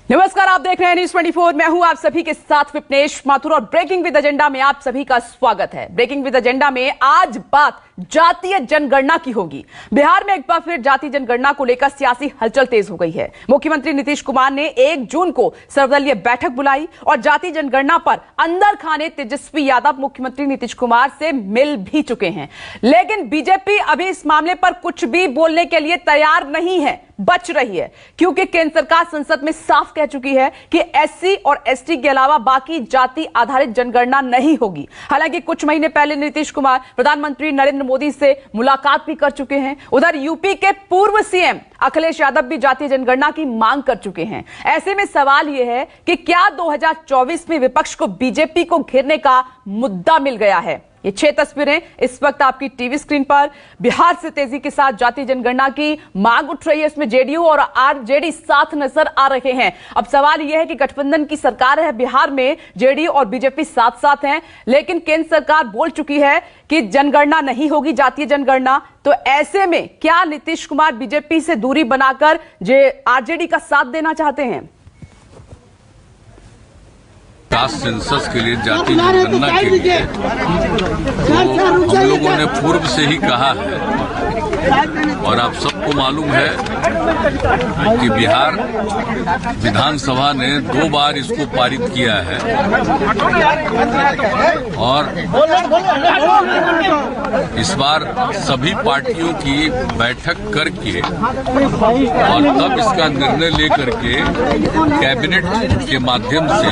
नमस्कार, आप देख रहे हैं न्यूज 24। मैं हूं आप सभी के साथ विपनेश माथुर और ब्रेकिंग विद एजेंडा में आप सभी का स्वागत है। ब्रेकिंग विद एजेंडा में आज बात जातीय जनगणना की होगी। बिहार में एक बार फिर जातीय जनगणना को लेकर सियासी हलचल तेज हो गई है। मुख्यमंत्री नीतीश कुमार ने 1 जून को सर्वदलीय बैठक बुलाई और जातीय जनगणना पर अंदर खाने तेजस्वी यादव मुख्यमंत्री नीतीश कुमार से मिल भी चुके हैं, लेकिन बीजेपी अभी इस मामले पर कुछ भी बोलने के लिए तैयार नहीं है, बच रही है, क्योंकि केंद्र सरकार संसद में साफ कह चुकी है कि एससी और एसटी के अलावा बाकी जाति आधारित जनगणना नहीं होगी। हालांकि कुछ महीने पहले नीतीश कुमार प्रधानमंत्री नरेंद्र मोदी से मुलाकात भी कर चुके हैं। उधर यूपी के पूर्व सीएम अखिलेश यादव भी जातीय जनगणना की मांग कर चुके हैं। ऐसे में सवाल यह है कि क्या 2024 में विपक्ष को बीजेपी को घेरने का मुद्दा मिल गया है? ये 6 तस्वीरें इस वक्त आपकी टीवी स्क्रीन पर। बिहार से तेजी के साथ जातीय जनगणना की मांग उठ रही है। इसमें जेडीयू और आरजेडी साथ नजर आ रहे हैं। अब सवाल यह है कि गठबंधन की सरकार है बिहार में, जेडीयू और बीजेपी साथ साथ हैं, लेकिन केंद्र सरकार बोल चुकी है कि जनगणना नहीं होगी, जातीय जनगणना। तो ऐसे में क्या नीतीश कुमार बीजेपी से दूरी बनाकर आरजेडी का साथ देना चाहते हैं? कास्ट सेंसस के लिए, जाति जनगणना के लिए हम लोगों ने पूर्व से ही कहा है और आप सबको मालूम है कि बिहार विधानसभा ने 2 बार इसको पारित किया है और इस बार सभी पार्टियों की बैठक करके और तब इसका निर्णय लेकर के कैबिनेट के माध्यम से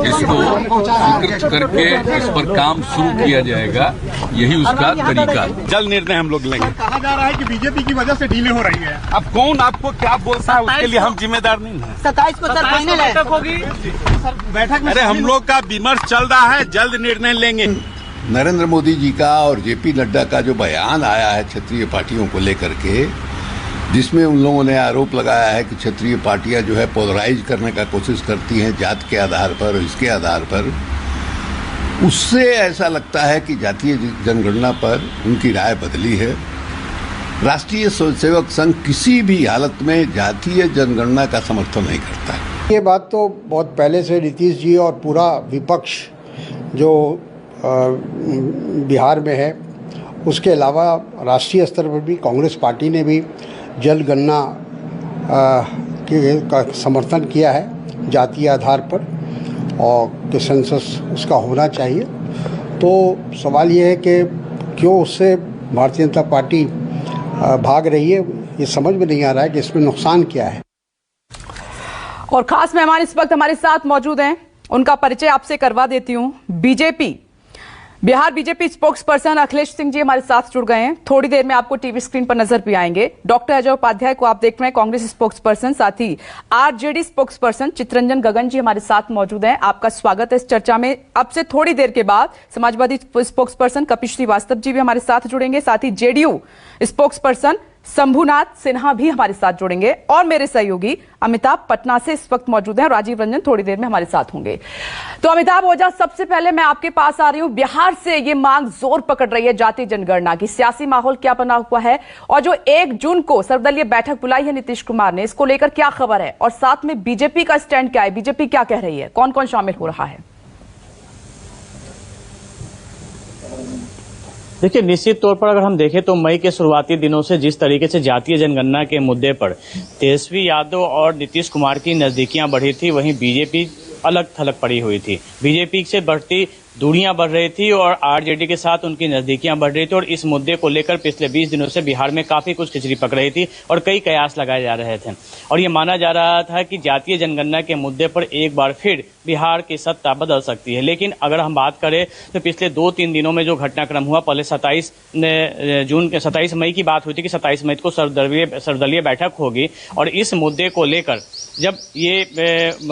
इसको स्वीकृत करके इस पर काम शुरू किया जाएगा। यही उसका तरीका है। जल्द निर्णय हम लोग लेंगे। कहा जा रहा है कि बीजेपी की वजह से डीले हो रही है। अब कौन आपको क्या बोलता है उसके लिए हम जिम्मेदार नहीं हैं। 27 को सर फाइनल बैठक होगी। बैठक में अरे हम लोग का विमर्श चल रहा है, जल्द निर्णय लेंगे। नरेंद्र मोदी जी का और जेपी नड्डा का जो बयान आया है क्षेत्रीय पार्टियों को लेकर के, जिसमें उन लोगों ने आरोप लगाया है कि क्षेत्रीय पार्टियां जो है पोलराइज करने का कोशिश करती हैं जात के आधार पर, इसके आधार पर, उससे ऐसा लगता है कि जातीय जनगणना पर उनकी राय बदली है। राष्ट्रीय स्वयंसेवक संघ किसी भी हालत में जातीय जनगणना का समर्थन नहीं करता है। ये बात तो बहुत पहले से नीतीश जी और पूरा विपक्ष जो बिहार में है, उसके अलावा राष्ट्रीय स्तर पर भी कांग्रेस पार्टी ने भी जनगणना का समर्थन किया है जातीय आधार पर और कि सेंसस उसका होना चाहिए। तो सवाल ये है कि क्यों उससे भारतीय जनता पार्टी भाग रही है, ये समझ में नहीं आ रहा है कि इसमें नुकसान क्या है। और खास मेहमान इस वक्त हमारे साथ मौजूद हैं, उनका परिचय आपसे करवा देती हूं। Bihar BJP spokesperson Akhilesh Singh ji हमारे साथ जुड़ गए हैं। थोड़ी देर में आपको टीवी स्क्रीन पर नजर भी आएंगे। डॉक्टर अजय उपाध्याय को आप देख रहे हैं, कांग्रेस स्पोक्स पर्सन, साथ ही आरजेडी स्पोक्स पर्सन चितरंजन गगन जी हमारे साथ मौजूद हैं। आपका स्वागत है इस चर्चा में। अब से थोड़ी देर के बाद समाजवादी स्पोक्स पर्सन कपिल श्रीवास्तव जी भी हमारे साथ जुड़ेंगे, साथ ही JDU spokesperson Shambhunath Sinha भी हमारे साथ जुड़ेंगे और मेरे सहयोगी अमिताभ पटना से इस वक्त मौजूद हैं। राजीव रंजन थोड़ी देर में हमारे साथ होंगे। तो अमिताभ ओझा, सबसे पहले मैं आपके पास आ रही हूं। बिहार से ये मांग जोर पकड़ रही है जातीय जनगणना की, सियासी माहौल क्या बना हुआ है और जो 1 जून को सर्वदलीय बैठक बुलाई है नीतीश कुमार ने, इसको लेकर क्या खबर है और साथ में बीजेपी का स्टैंड क्या है, बीजेपी क्या कह रही है, कौन कौन शामिल हो रहा है? देखिए, निश्चित तौर पर अगर हम देखें तो मई के शुरुआती दिनों से जिस तरीके से जातीय जनगणना के मुद्दे पर तेजस्वी यादव और नीतीश कुमार की नजदीकियां बढ़ी थी, वहीं बीजेपी अलग थलग पड़ी हुई थी। बीजेपी से बढ़ती दूरियां बढ़ रही थी और आरजेडी के साथ उनकी नजदीकियां बढ़ रही थी और इस मुद्दे को लेकर पिछले 20 दिनों से बिहार में काफी कुछ खिचड़ी पक रही थी और कई कयास लगाए जा रहे थे और ये माना जा रहा था कि जातीय जनगणना के मुद्दे पर एक बार फिर बिहार की सत्ता बदल सकती है। लेकिन अगर हम बात करें तो पिछले 2-3 दिनों में जो घटनाक्रम हुआ, पहले 27 मई की बात हुई थी कि 27 मई को सर्वदलीय बैठक होगी और इस मुद्दे को लेकर जब ये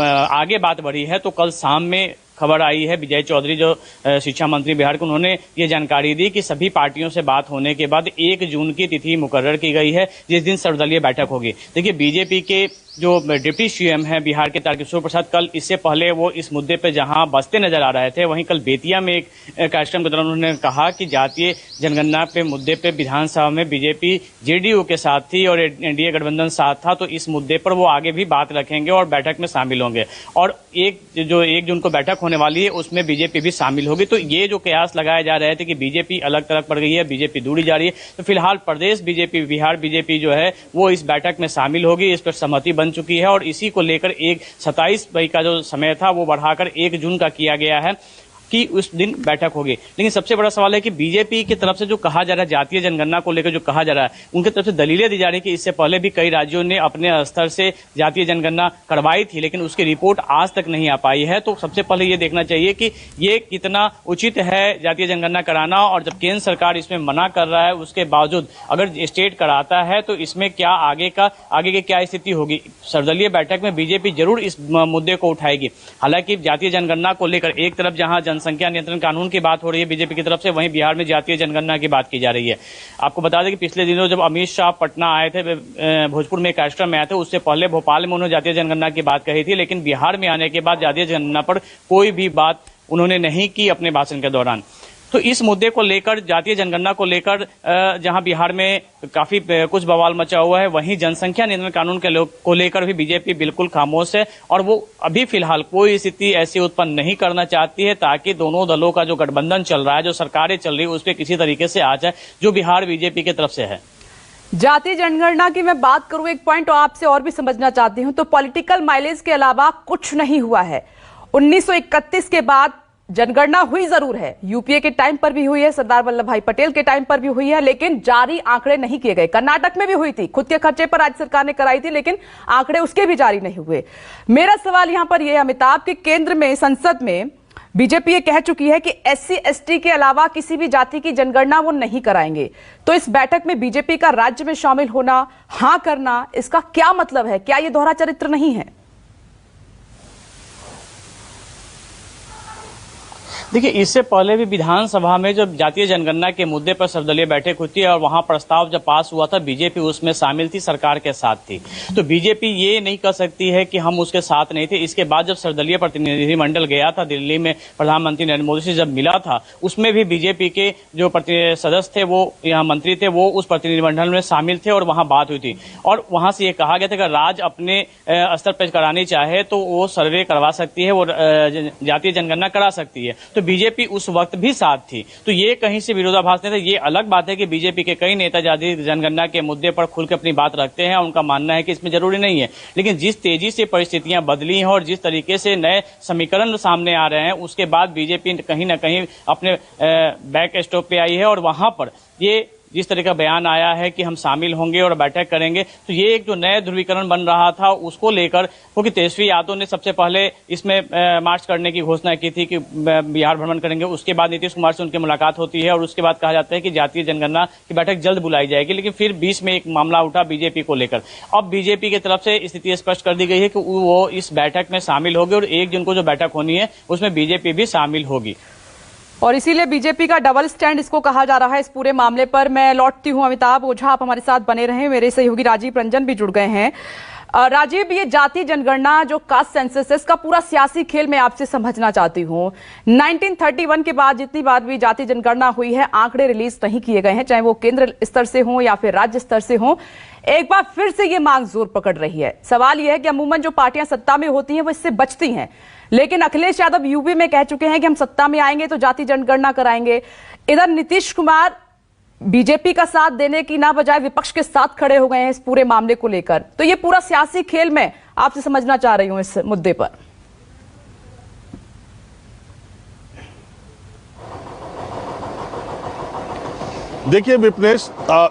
आगे बात बढ़ी है तो कल शाम में खबर आई है, विजय चौधरी जो शिक्षा मंत्री बिहार के, उन्होंने ये जानकारी दी कि सभी पार्टियों से बात होने के बाद 1 जून की तिथि मुकर्रर की गई है जिस दिन सर्वदलीय बैठक होगी। देखिए, बीजेपी के जो डिप्टी सीएम हैं बिहार के तारकिशोर प्रसाद, कल इससे पहले वो इस मुद्दे पे जहां बसते नजर आ रहे थे, वहीं कल बेतिया में एक कार्यक्रम के दौरान उन्होंने कहा कि जातीय जनगणना पे मुद्दे पे विधानसभा में बीजेपी जेडीयू के साथ थी और एनडीए गठबंधन साथ था, तो इस मुद्दे पर वो आगे भी बात रखेंगे और बैठक में शामिल होंगे। और 1 जून को बैठक होने वाली है, उसमें बीजेपी भी शामिल होगी। तो ये जो कयास लगाए जा रहे थे कि बीजेपी अलग थलग पड़ गई है, बीजेपी दूरी जा रही है, तो फिलहाल प्रदेश बीजेपी, बिहार बीजेपी जो है वो इस बैठक में शामिल होगी। इस पर सहमति बन चुकी है और इसी को लेकर 27 मई का जो समय था वो बढ़ाकर 1 जून का किया गया है कि उस दिन बैठक होगी। लेकिन सबसे बड़ा सवाल है कि बीजेपी की तरफ से जो कहा जा रहा है, जातीय जनगणना को लेकर जो कहा जा रहा है, उनकी तरफ से दलीलें दी जा रही है कि इससे पहले भी कई राज्यों ने अपने स्तर से जातीय जनगणना करवाई थी, लेकिन उसकी रिपोर्ट आज तक नहीं आ पाई है। तो सबसे पहले ये देखना चाहिए कि ये कितना उचित है जातीय जनगणना कराना, और जब केंद्र सरकार इसमें मना कर रहा है उसके बावजूद अगर स्टेट कराता है तो इसमें क्या आगे की क्या स्थिति होगी। सर्वदलीय बैठक में बीजेपी जरूर इस मुद्दे को उठाएगी। हालांकि जातीय जनगणना को लेकर एक तरफ जहां जनसंख्या नियंत्रण कानून की बात हो रही है बीजेपी की तरफ से, वहीं बिहार में जातीय जनगणना की बात की जा रही है। आपको बता दें कि पिछले दिनों जब अमित शाह पटना आए थे, भोजपुर में एक कार्यक्रम में आए थे, उससे पहले भोपाल में उन्होंने जातीय जनगणना की बात कही थी, लेकिन बिहार में आने के बाद जातीय जनगणना पर कोई भी बात उन्होंने नहीं की अपने भाषण के दौरान। तो इस मुद्दे को लेकर, जातीय जनगणना को लेकर जहां बिहार में काफी कुछ बवाल मचा हुआ है, वहीं जनसंख्या नियंत्रण कानून को लेकर भी बीजेपी बिल्कुल खामोश है और वो अभी फिलहाल कोई स्थिति ऐसी उत्पन्न नहीं करना चाहती है ताकि दोनों दलों का जो गठबंधन चल रहा है, जो सरकारें चल रही है, उस पर किसी तरीके से आ जाए, जो बिहार बीजेपी की तरफ से है। जातीय जनगणना की मैं बात करूं, एक पॉइंट आपसे और भी समझना चाहती हूं, तो पॉलिटिकल माइलेज के अलावा कुछ नहीं हुआ है। 1931 के बाद जनगणना हुई जरूर है, यूपीए के टाइम पर भी हुई है, सरदार वल्लभ भाई पटेल के टाइम पर भी हुई है, लेकिन जारी आंकड़े नहीं किए गए। कर्नाटक में भी हुई थी, खुद के खर्चे पर राज्य सरकार ने कराई थी, लेकिन आंकड़े उसके भी जारी नहीं हुए। मेरा सवाल यहां पर यह है अमिताभ, कि केंद्र में, संसद में बीजेपी ये कह चुकी है कि एससी एसटी के अलावा किसी भी जाति की जनगणना वो नहीं कराएंगे। तो इस बैठक में बीजेपी का राज्य में शामिल होना, हां करना, इसका क्या मतलब है? क्या ये दोहरा चरित्र नहीं है? देखिए, इससे पहले भी विधानसभा में जब जातीय जनगणना के मुद्दे पर सर्वदलीय बैठक हुई थी और वहां प्रस्ताव जब पास हुआ था, बीजेपी उसमें शामिल थी, सरकार के साथ थी। तो बीजेपी ये नहीं कर सकती है कि हम उसके साथ नहीं थे। इसके बाद जब सर्वदलीय प्रतिनिधिमंडल गया था दिल्ली में, प्रधानमंत्री नरेंद्र मोदी से जब मिला था, उसमें भी बीजेपी के जो सदस्य थे, वो यहाँ मंत्री थे, वो उस प्रतिनिधिमंडल में शामिल थे और वहां बात हुई थी। और वहां से ये कहा गया था कि राज्य अपने स्तर पर करानी चाहे तो वो सर्वे करवा सकती है, वो जातीय जनगणना करा सकती है। तो बीजेपी उस वक्त भी साथ थी। तो ये कहीं से विरोधाभास नहीं था। ये अलग बात है कि बीजेपी के कई नेता जातीय जनगणना के मुद्दे पर खुल के अपनी बात रखते हैं, उनका मानना है कि इसमें जरूरी नहीं है। लेकिन जिस तेजी से परिस्थितियां बदली हैं और जिस तरीके से नए समीकरण सामने आ रहे हैं, उसके बाद बीजेपी कहीं ना कहीं अपने बैक स्टॉप पे आई है और वहां पर ये जिस तरह का बयान आया है कि हम शामिल होंगे और बैठक करेंगे, तो ये एक जो नया ध्रुवीकरण बन रहा था उसको लेकर, क्योंकि तेजस्वी यादव ने सबसे पहले इसमें मार्च करने की घोषणा की थी कि बिहार भ्रमण करेंगे। उसके बाद नीतीश कुमार से उनकी मुलाकात होती है और उसके बाद कहा जाता है कि जातीय जनगणना की बैठक जल्द बुलाई जाएगी। लेकिन फिर बीच में एक मामला उठा बीजेपी को लेकर। अब बीजेपी की तरफ से स्थिति स्पष्ट कर दी गई है कि वो इस बैठक में शामिल होगी और 1 जून को जो बैठक होनी है उसमें बीजेपी भी शामिल होगी। और इसीलिए बीजेपी का डबल स्टैंड इसको कहा जा रहा है इस पूरे मामले पर। मैं लौटती हूं अमिताभ ओझा, आप हमारे साथ बने रहें। मेरे सहयोगी राजीव रंजन भी जुड़ गए हैं। राजीव, ये जाति जनगणना जो कास्ट सेंसस है, इसका पूरा सियासी खेल मैं आपसे समझना चाहती हूँ। 1931 के बाद जितनी बार भी जाति जनगणना हुई है, आंकड़े रिलीज नहीं किए गए हैं, चाहे वो केंद्र स्तर से हो या फिर राज्य स्तर से हो। एक बार फिर से ये मांग जोर पकड़ रही है। सवाल यह है कि अमूमन जो पार्टियां सत्ता में होती हैं वो इससे बचती हैं, लेकिन अखिलेश यादव यूपी में कह चुके हैं कि हम सत्ता में आएंगे तो जाति जनगणना कराएंगे। इधर नीतीश कुमार बीजेपी का साथ देने की ना बजाय विपक्ष के साथ खड़े हो गए हैं इस पूरे मामले को लेकर। तो ये पूरा सियासी खेल मैं आपसे समझना चाह रही हूं इस मुद्दे पर। देखिए विपनेश,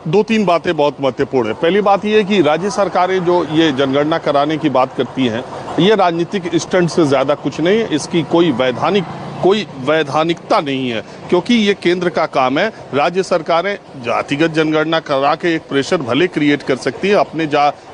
2-3 बातें बहुत महत्वपूर्ण है। पहली बात यह है कि राज्य सरकारें जो ये जनगणना कराने की बात करती हैं, ये राजनीतिक स्टंट से ज्यादा कुछ नहीं है। इसकी कोई वैधानिकता नहीं है, क्योंकि ये केंद्र का काम है। राज्य सरकारें जातिगत जनगणना करा के एक प्रेशर भले क्रिएट कर सकती है,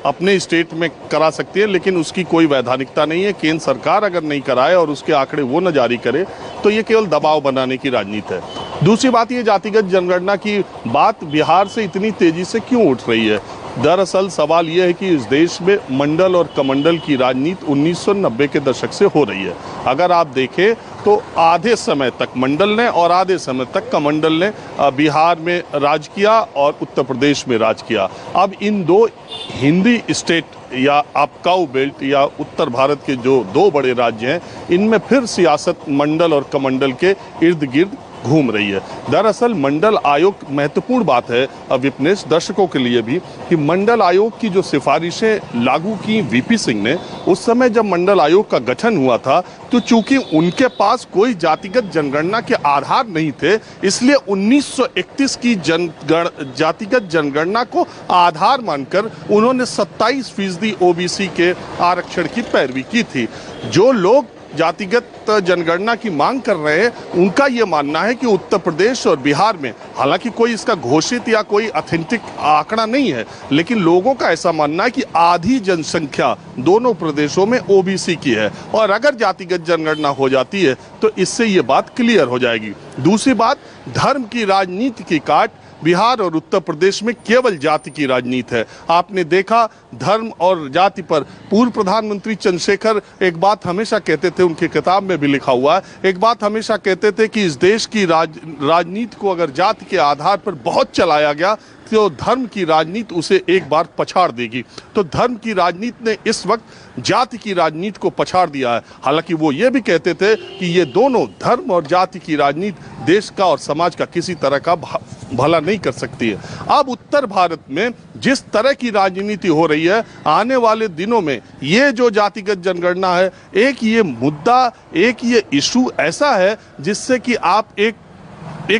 अपने स्टेट में करा सकती है, लेकिन उसकी कोई वैधानिकता नहीं है। केंद्र सरकार अगर नहीं कराए और उसके आंकड़े वो न जारी करे तो ये केवल दबाव बनाने की राजनीति है। दूसरी बात, ये जातिगत जनगणना की बात बिहार से इतनी तेजी से क्यों उठ रही है? दरअसल सवाल यह है कि इस देश में मंडल और कमंडल की राजनीति 1990 के दशक से हो रही है। अगर आप देखें तो आधे समय तक मंडल ने और आधे समय तक कमंडल ने बिहार में राज किया और उत्तर प्रदेश में राज किया। अब इन दो हिंदी स्टेट या आप काऊ बेल्ट या उत्तर भारत के जो दो बड़े राज्य हैं, इनमें फिर सियासत मंडल और कमंडल के इर्द गिर्द घूम रही है। दरअसल मंडल आयोग महत्वपूर्ण बात है विपनेश, दर्शकों के लिए भी, कि मंडल आयोग की जो सिफारिशें लागू की वीपी सिंह ने, उस समय जब मंडल आयोग का गठन हुआ था तो चूंकि उनके पास कोई जातिगत जनगणना के आधार नहीं थे, इसलिए 1931 की जातिगत जनगणना को आधार मानकर उन्होंने 27% ओबीसी के आरक्षण की पैरवी की थी। जो लोग जातिगत जनगणना की मांग कर रहे हैं, उनका यह मानना है कि उत्तर प्रदेश और बिहार में, हालांकि कोई इसका घोषित या कोई ऑथेंटिक आंकड़ा नहीं है, लेकिन लोगों का ऐसा मानना है कि आधी जनसंख्या दोनों प्रदेशों में ओबीसी की है, और अगर जातिगत जनगणना हो जाती है तो इससे ये बात क्लियर हो जाएगी। दूसरी बात, धर्म की राजनीति की काट बिहार और उत्तर प्रदेश में केवल जाति की राजनीति है। आपने देखा धर्म और जाति पर पूर्व प्रधानमंत्री चंद्रशेखर एक बात हमेशा कहते थे, उनकी किताब में भी लिखा हुआ है, एक बात हमेशा कहते थे कि इस देश की राजनीति को अगर जाति के आधार पर बहुत चलाया गया तो धर्म की राजनीति उसे एक बार पछाड़ देगी। तो धर्म की राजनीति ने इस वक्त जाति की राजनीति को पछाड़ दिया है। हालांकि वो ये भी कहते थे कि ये दोनों, धर्म और जाति की राजनीति, देश का और समाज का किसी तरह का भला नहीं कर सकती है। अब उत्तर भारत में जिस तरह की राजनीति हो रही है, आने वाले दिनों में ये जो जातिगत जनगणना है, एक ये मुद्दा, एक ये इशू ऐसा है जिससे कि आप एक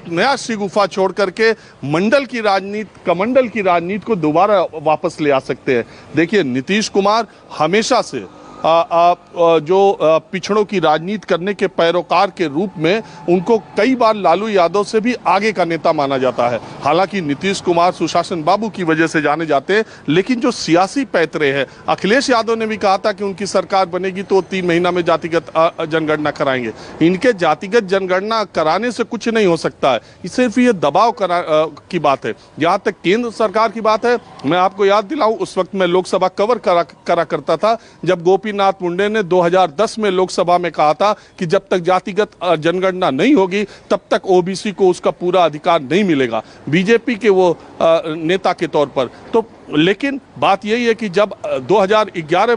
नया शिगुफा छोड़ करके मंडल की राजनीति, कमंडल की राजनीति को दोबारा वापस ले आ सकते हैं। देखिए, नीतीश कुमार हमेशा से जो पिछड़ों की राजनीति करने के पैरोकार के रूप में उनको कई बार लालू यादव से भी आगे का नेता माना जाता है। हालांकि नीतीश कुमार सुशासन बाबू की वजह से जाने जाते हैं, लेकिन जो सियासी पैतरे हैं, अखिलेश यादव ने भी कहा था कि उनकी सरकार बनेगी तो 3 महीना में जातिगत जनगणना कराएंगे। इनके जातिगत जनगणना कराने से कुछ नहीं हो सकता है, सिर्फ ये दबाव की बात है। जहाँ तक केंद्र सरकार की बात है, मैं आपको याद दिलाऊं, उस वक्त मैं लोकसभा कवर करा करता था जब गोपीनाथ मुंडे ने 2010 में लोकसभा में कहा था कि जब तक जातिगत जनगणना नहीं होगी तब तक ओबीसी को उसका पूरा अधिकार नहीं मिलेगा, बीजेपी के वो नेता के तौर पर। तो लेकिन बात यही है कि जब 2011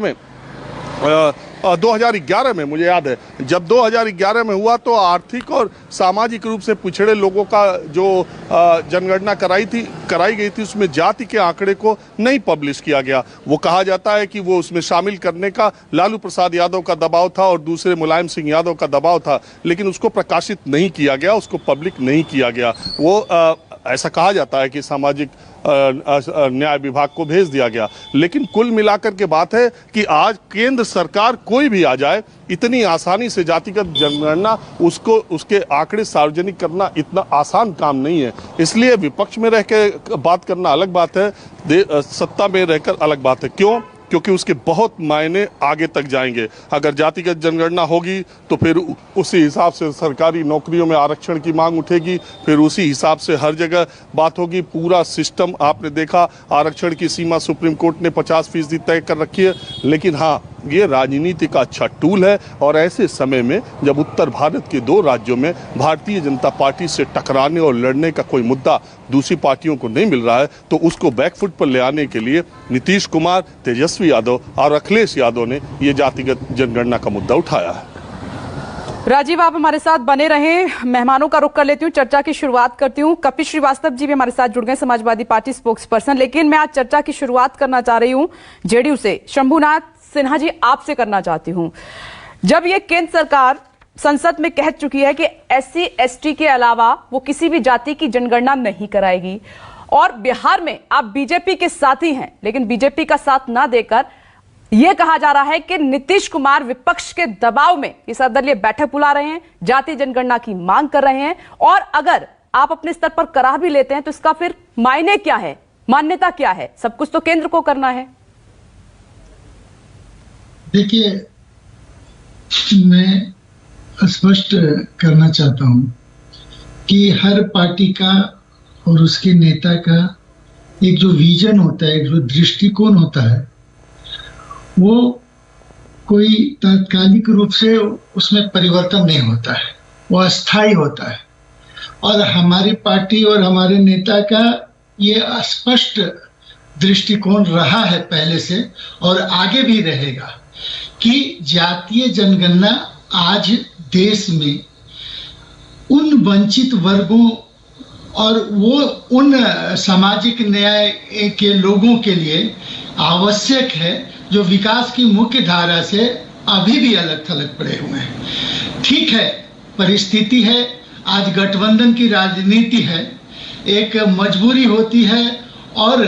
में मुझे याद है, जब 2011 में हुआ तो आर्थिक और सामाजिक रूप से पिछड़े लोगों का जो जनगणना कराई गई थी, उसमें जाति के आंकड़े को नहीं पब्लिश किया गया। वो कहा जाता है कि वो उसमें शामिल करने का लालू प्रसाद यादव का दबाव था और दूसरे मुलायम सिंह यादव का दबाव था, लेकिन उसको प्रकाशित नहीं किया गया, उसको पब्लिक नहीं किया गया। वो ऐसा कहा जाता है कि सामाजिक न्याय विभाग को भेज दिया गया। लेकिन कुल मिलाकर के बात है कि आज केंद्र सरकार कोई भी आ जाए, इतनी आसानी से जातिगत जनगणना उसके आंकड़े सार्वजनिक करना इतना आसान काम नहीं है। इसलिए विपक्ष में रह के बात करना अलग बात है, सत्ता में रहकर अलग बात है। क्यों? क्योंकि उसके बहुत मायने आगे तक जाएंगे। अगर जातिगत जनगणना होगी तो फिर उसी हिसाब से सरकारी नौकरियों में आरक्षण की मांग उठेगी, फिर उसी हिसाब से हर जगह बात होगी। पूरा सिस्टम आपने देखा, आरक्षण की सीमा सुप्रीम कोर्ट ने 50% तय कर रखी है। लेकिन हाँ, ये राजनीति का अच्छा टूल है, और ऐसे समय में जब उत्तर भारत के 2 राज्यों में भारतीय जनता पार्टी से टकराने और लड़ने का कोई मुद्दा दूसरी पार्टियों को नहीं मिल रहा है, तो उसको बैकफुट पर ले आने के लिए नीतीश कुमार, तेजस्वी यादव और अखिलेश यादव ने ये जातिगत जनगणना का मुद्दा उठाया है। राजीव, आप हमारे साथ बने रहें। मेहमानों का रुख कर लेती हूँ, चर्चा की शुरुआत करती हूँ। कपिल श्रीवास्तव जी भी हमारे साथ जुड़ गए, समाजवादी पार्टी स्पोक्स पर्सन। लेकिन मैं आज चर्चा की शुरुआत करना चाह रही हूँ जेडीयू से। शंभुनाथ सिन्हा जी, आपसे करना चाहती हूँ। जब ये केंद्र सरकार संसद में कह चुकी है कि SC ST के अलावा वो किसी भी जाति की जनगणना नहीं कराएगी, और बिहार में आप बीजेपी के साथी हैं, लेकिन बीजेपी का साथ ना देकर यह कहा जा रहा है कि नीतीश कुमार विपक्ष के दबाव में ये सर्वदलीय बैठक बुला रहे हैं, जाति जनगणना की मांग कर रहे हैं, और अगर आप अपने स्तर पर करा भी लेते हैं तो इसका फिर मायने क्या है, मान्यता क्या है? सब कुछ तो केंद्र को करना है। देखिए, मैं स्पष्ट करना चाहता हूं कि हर पार्टी का और उसके नेता का एक जो विजन होता है, एक जो दृष्टिकोण होता है, वो कोई तात्कालिक रूप से उसमें परिवर्तन नहीं होता है, वो अस्थायी होता है। और हमारी पार्टी और हमारे नेता का ये स्पष्ट दृष्टिकोण रहा है पहले से और आगे भी रहेगा कि जातीय जनगणना आज देश में उन वंचित वर्गों और वो उन सामाजिक न्याय के लोगों के लिए आवश्यक है जो विकास की मुख्य धारा से अभी भी अलग थलग पड़े हुए हैं। ठीक है, परिस्थिति है, आज गठबंधन की राजनीति है, एक मजबूरी होती है और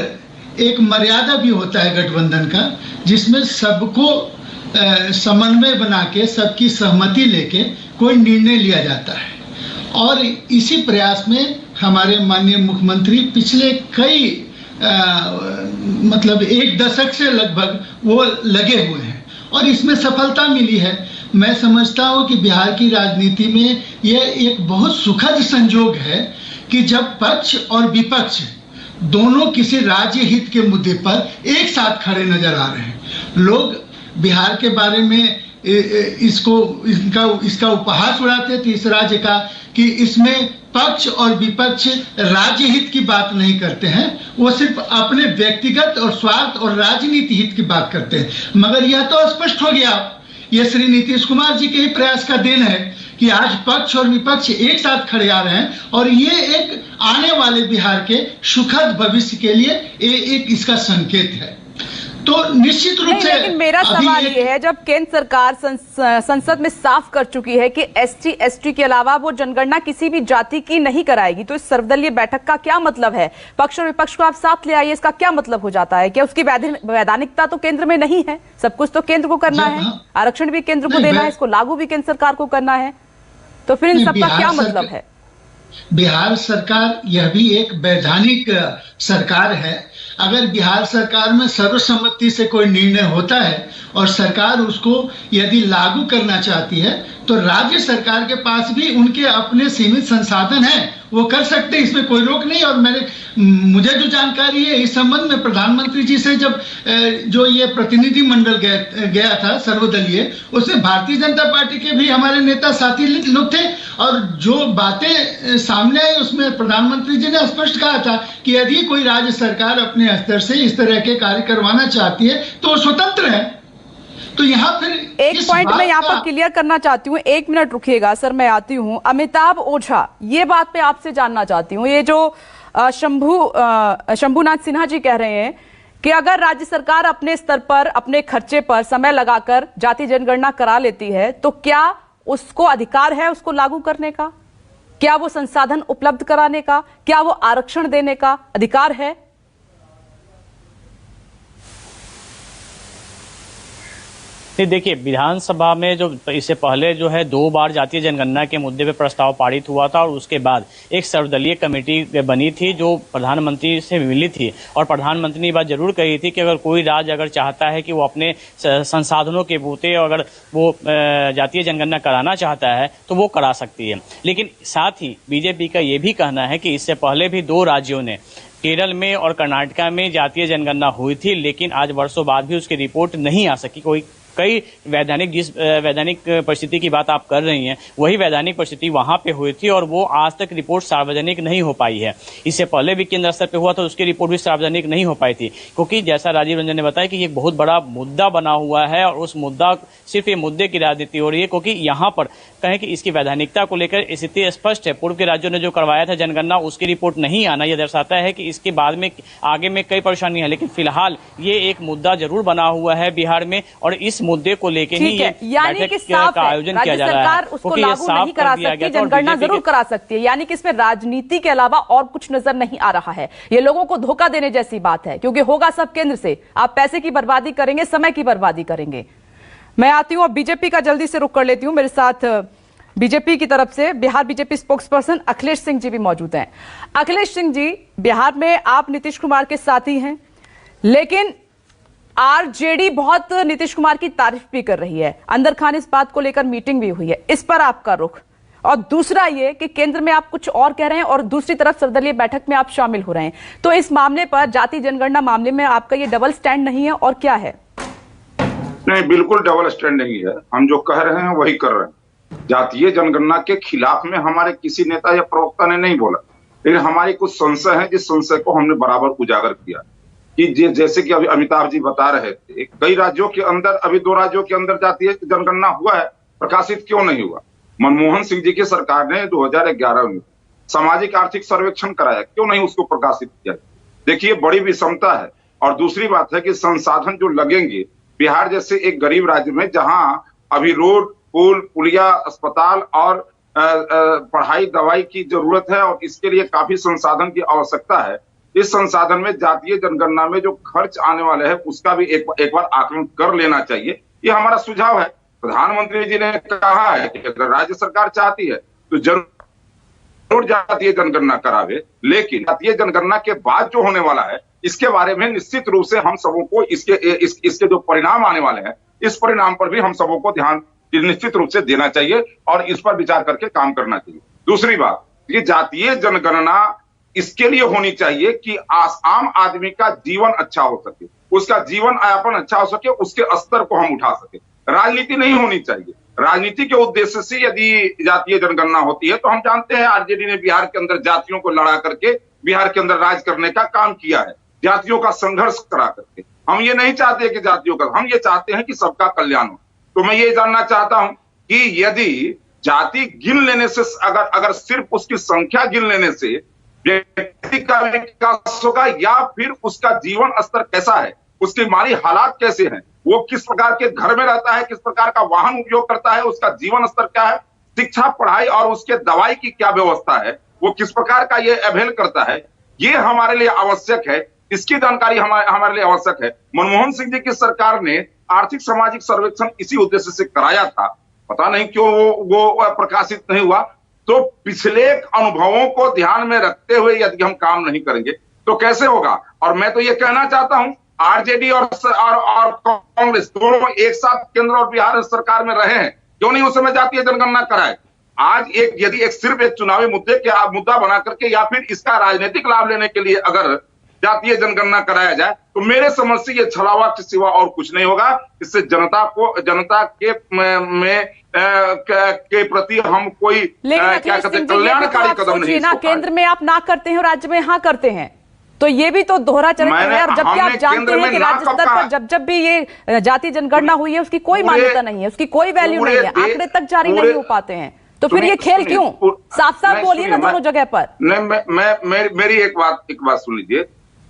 एक मर्यादा भी होता है गठबंधन का, जिसमें सबको समन्वय बना के सबकी सहमति लेके कोई निर्णय लिया जाता है। और इसी प्रयास में हमारे माननीय मुख्यमंत्री पिछले कई मतलब एक दशक से लगभग वो लगे हुए हैं और इसमें सफलता मिली है। मैं समझता हूँ कि बिहार की राजनीति में यह एक बहुत सुखद संयोग है कि जब पक्ष और विपक्ष दोनों किसी राज्य हित के मुद्दे पर एक साथ खड़े नजर आ रहे हैं। लोग बिहार के बारे में इसका उपहास उड़ाते थे इस राज्य का कि इसमें पक्ष और विपक्ष राज्य हित की बात नहीं करते हैं, वो सिर्फ अपने व्यक्तिगत और स्वार्थ और राजनीति हित की बात करते हैं। मगर यह तो स्पष्ट हो गया, यह श्री नीतीश कुमार जी के ही प्रयास का देन है कि आज पक्ष और विपक्ष एक साथ खड़े आ रहे हैं और ये एक आने वाले बिहार के सुखद भविष्य के लिए एक इसका संकेत है। तो निश्चित रूप से लेकिन मेरा सवाल ये है, जब केंद्र सरकार संसद में साफ कर चुकी है कि एसटी एसटी के अलावा वो जनगणना किसी भी जाति की नहीं कराएगी, तो इस सर्वदलीय बैठक का क्या मतलब है? पक्ष और विपक्ष को आप साथ ले आइए, इसका क्या मतलब हो जाता है? क्या उसकी वैधानिकता तो केंद्र में नहीं है? सब कुछ तो केंद्र को करना है, आरक्षण भी केंद्र को देना है, इसको लागू भी केंद्र सरकार को करना है, तो फिर इन सबका क्या मतलब है? बिहार सरकार यह भी एक वैधानिक सरकार है। अगर बिहार सरकार में सर्वसम्मति से कोई निर्णय होता है और सरकार उसको यदि लागू करना चाहती है तो राज्य सरकार के पास भी उनके अपने सीमित संसाधन हैं, वो कर सकते हैं, इसमें कोई रोक नहीं। और मुझे जो जानकारी है इस संबंध में प्रधानमंत्री जी से जब जो ये प्रतिनिधि मंडल गया था सर्वदलीय, उसमें भारतीय जनता पार्टी के भी हमारे नेता साथी लोग थे और जो बातें सामने आई उसमें प्रधानमंत्री जी ने स्पष्ट कहा था कि यदि कोई राज्य सरकार अपने स्तर से इस तरह के कार्य करवाना चाहती है तो स्वतंत्र है। तो यहाँ फिर एक पॉइंट मैं यहाँ पर क्लियर करना चाहती हूँ, 1 मिनट रुकिएगा सर, मैं आती हूँ। अमिताभ ओझा, ये बात मैं आपसे जानना चाहती हूँ, ये जो शंभुनाथ सिन्हा जी कह रहे हैं कि अगर राज्य सरकार अपने स्तर पर अपने खर्चे पर समय लगाकर जाति जनगणना करा लेती है तो क्या उसको अधिकार है उसको लागू करने का? क्या वो संसाधन उपलब्ध कराने का, क्या वो आरक्षण देने का अधिकार है? देखिए, विधानसभा में जो इससे पहले जो है 2 बार जातीय जनगणना के मुद्दे पे प्रस्ताव पारित हुआ था और उसके बाद एक सर्वदलीय कमेटी बनी थी जो प्रधानमंत्री से मिली थी और प्रधानमंत्री ने ये बात जरूर कही थी कि अगर कोई राज्य अगर चाहता है कि वो अपने संसाधनों के बूते अगर वो जातीय जनगणना कराना चाहता है तो वो करा सकती है। लेकिन साथ ही बीजेपी का ये भी कहना है कि इससे पहले भी 2 राज्यों ने, केरल में और कर्नाटका में जातीय जनगणना हुई थी, लेकिन आज वर्षों बाद भी उसकी रिपोर्ट नहीं आ सकी। कई वैधानिक, जिस वैधानिक परिस्थिति की बात आप कर रही हैं वही वैधानिक परिस्थिति वहां पे हुई थी और वो आज तक रिपोर्ट सार्वजनिक नहीं हो पाई है। इससे पहले भी केंद्र स्तर पे हुआ था, उसकी रिपोर्ट भी सार्वजनिक नहीं हो पाई थी, क्योंकि जैसा राजीव रंजन ने बताया कि ये बहुत बड़ा मुद्दा बना हुआ है और उस मुद्दा सिर्फ ये मुद्दे की राजनीति हो रही है, क्योंकि यहाँ पर कहें कि इसकी वैधानिकता को लेकर स्थिति स्पष्ट है। पूर्व के राज्यों ने जो करवाया था जनगणना, उसकी रिपोर्ट नहीं आना यह दर्शाता है कि इसके बाद में आगे में कई परेशानी है। लेकिन फिलहाल ये एक मुद्दा जरूर बना हुआ है बिहार में और इस मुद्दे को लेकर ही ये बैठक का आयोजन किया जा रहा है, उसको लागू नहीं करा सकती, जनगणना जरूर करा सकती है। यानी कि इसमें राजनीति के अलावा और कुछ नजर नहीं आ रहा है। ये लोगों को धोखा देने जैसी बात है, क्योंकि होगा सब केंद्र से। आप पैसे की बर्बादी करेंगे, समय की बर्बादी करेंगे। मैं आती हूं, अब बीजेपी का जल्दी से रुख कर लेती हूं। मेरे साथ बीजेपी की तरफ से बिहार बीजेपी स्पोक्सपर्सन अखिलेश सिंह जी भी मौजूद हैं। अखिलेश सिंह जी, बिहार में आप नीतीश कुमार के साथी हैं, लेकिन आरजेडी बहुत नीतीश कुमार की तारीफ भी कर रही है। अंदर खान इस बात को लेकर मीटिंग भी हुई है, इस पर आपका रुख, और दूसरा ये कि केंद्र में आप कुछ और कह रहे हैं और दूसरी तरफ सर्वदलीय बैठक में आप शामिल हो रहे हैं। तो इस मामले पर, जाति जनगणना मामले में आपका ये डबल स्टैंड नहीं है और क्या है? नहीं, बिल्कुल डबल स्टैंड नहीं है। हम जो कह रहे हैं वही कर रहे हैं। जातीय जनगणना के खिलाफ में हमारे किसी नेता या प्रवक्ता ने नहीं बोला, लेकिन हमारी कुछ संशय है, जिस संशय को हमने बराबर उजागर किया कि जैसे कि अभी अमिताभ जी बता रहे थे, कई राज्यों के अंदर, अभी 2 राज्यों के अंदर जातीय जनगणना हुआ है, प्रकाशित क्यों नहीं हुआ? मनमोहन सिंह जी की सरकार ने 2011 में सामाजिक आर्थिक सर्वेक्षण कराया, क्यों नहीं उसको प्रकाशित किया? देखिए, बड़ी विषमता है। और दूसरी बात है कि संसाधन जो लगेंगे, बिहार जैसे एक गरीब राज्य में जहां अभी रोड, पुल, पुलिया, अस्पताल और पढ़ाई दवाई की जरूरत है और इसके लिए काफी संसाधन की आवश्यकता है, इस संसाधन में जातीय जनगणना में जो खर्च आने वाले हैं उसका भी एक बार आकलन कर लेना चाहिए। ये हमारा सुझाव है। प्रधानमंत्री जी ने कहा है कि अगर राज्य सरकार चाहती है तो जरूर जातीय जनगणना करावे, लेकिन जातीय जनगणना के बाद जो होने वाला है इसके बारे में निश्चित रूप से हम सबों को इसके जो परिणाम आने वाले हैं, इस परिणाम पर भी हम सबों को ध्यान निश्चित रूप से देना चाहिए और इस पर विचार करके काम करना चाहिए। दूसरी बात, ये जातीय जनगणना इसके लिए होनी चाहिए कि आम आदमी का जीवन अच्छा हो सके, उसका जीवन यापन अच्छा हो सके, उसके स्तर को हम उठा सके। राजनीति नहीं होनी चाहिए। राजनीति के उद्देश्य से यदि जातीय जनगणना होती है तो हम जानते हैं आरजेडी ने बिहार के अंदर जातियों को लड़ा करके बिहार के अंदर राज करने का काम किया है, जातियों का संघर्ष करा करके। हम ये नहीं चाहते कि जातियों का, हम ये चाहते हैं कि सबका कल्याण हो। तो मैं ये जानना चाहता हूं कि यदि जाति गिन लेने से, अगर सिर्फ उसकी संख्या गिन लेने से व्यक्ति का विकास होगा या फिर उसका जीवन स्तर कैसा है, उसके माली हालात कैसे हैं, वो किस प्रकार के घर में रहता है, किस प्रकार का वाहन उपयोग करता है, उसका जीवन स्तर क्या है, शिक्षा, पढ़ाई और उसके दवाई की क्या व्यवस्था है, वो किस प्रकार का ये अवेल करता है, ये हमारे लिए आवश्यक है। इसकी जानकारी हमारे लिए आवश्यक है। मनमोहन सिंह जी की सरकार ने आर्थिक सामाजिक सर्वेक्षण इसी उद्देश्य से कराया था, पता नहीं क्यों वो प्रकाशित नहीं हुआ। तो पिछले अनुभवों को ध्यान में रखते हुए यदि हम काम नहीं करेंगे तो कैसे होगा? और मैं तो ये कहना चाहता हूं, आरजेडी और कांग्रेस दोनों एक साथ केंद्र और बिहार सरकार में रहे हैं, क्यों नहीं उस समय जातीय जनगणना कराए? आज यदि सिर्फ एक चुनावी मुद्दा बना करके या फिर इसका राजनीतिक लाभ लेने के लिए अगर जातीय जनगणना कराया जाए तो मेरे समझ से ये छलावा के सिवा और कुछ नहीं होगा। इससे जनता के प्रति हम कोई क्या कहते हैं कल्याणकारी कदम नहीं ना, केंद्र में आप ना करते हैं और राज्य में हाँ करते हैं, तो ये भी तो दोहरा चरित्र है। और जबकि आप जानते हैं कि राज्य स्तर पर जब भी ये जातीय जनगणना हुई है उसकी कोई मान्यता नहीं है, उसकी कोई वैल्यू नहीं है, आंकड़े तक जारी नहीं हो पाते हैं। तो फिर ये खेल क्यों? साफ साफ बोलिए ना दोनों जगह पर। मेरी एक बात सुन लीजिए,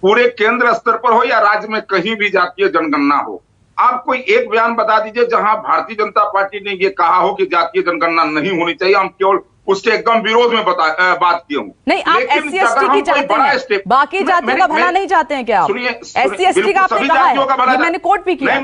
पूरे केंद्र स्तर पर हो या राज्य में कहीं भी जातीय जनगणना हो, आप कोई एक बयान बता दीजिए जहां भारतीय जनता पार्टी ने ये कहा हो कि जातीय जनगणना नहीं होनी चाहिए। हम केवल उसके एकदम विरोध में बात किए हूँ। नहीं, आप SC ST की चाहते हैं, बाकी जातियों का भला नहीं चाहते हैं क्या? सुनिए, SC ST का आपने कहा है, मैंने कोट भी किया।